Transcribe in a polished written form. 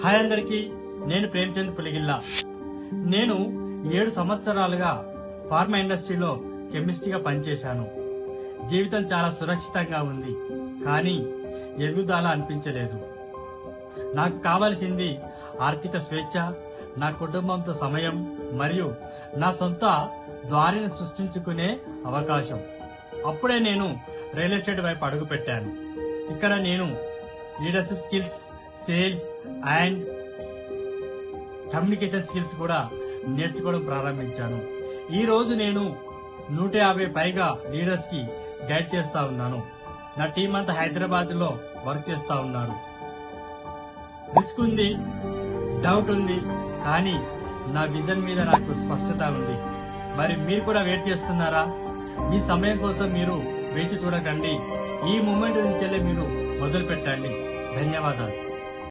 Hi అందరికీ, నేను ప్రేమ్చంద్ పులిగిల్లా. నేను 7 సంవత్సరాలుగా ఫార్మా ఇండస్ట్రీలో కెమిస్ట్రీగా పనిచేశాను. జీవితం చాలా సురక్షితంగా ఉంది, కానీ ఎదుగుదల అనిపించలేదు. నాకు కావలసింది ఆర్థిక స్వేచ్ఛ, నా కుటుంబంతో సమయం మరియు నా సొంత దారిని సృష్టించుకునే అవకాశం. అప్పుడే నేను రియల్ ఎస్టేట్ వైపు అడుగు పెట్టాను. ఇక్కడ నేను leadership skills, sales and communication skills కూడా నేర్చుకోవడం ప్రారంభించాను. ఈ రోజు నేను 150 పైగా లీడర్స్ కి గైడ్ చేస్తా ఉన్నాను. నా టీం అంతా హైదరాబాద్ లో వర్క్ చేస్తా ఉన్నారు. రిస్క్ ఉంది, డౌట్ ఉంది, కానీ నా విజన్ మీద నాకు స్పష్టత ఉంది. మరి మీరు కూడా వెయిట్ చేస్తున్నారా? మీ సమయం కోసం మీరు వేచి చూడకండి. ఈ మూమెంట్ నుంచి మీరు మొదలు పెట్టండి. ధన్యవాదాలు.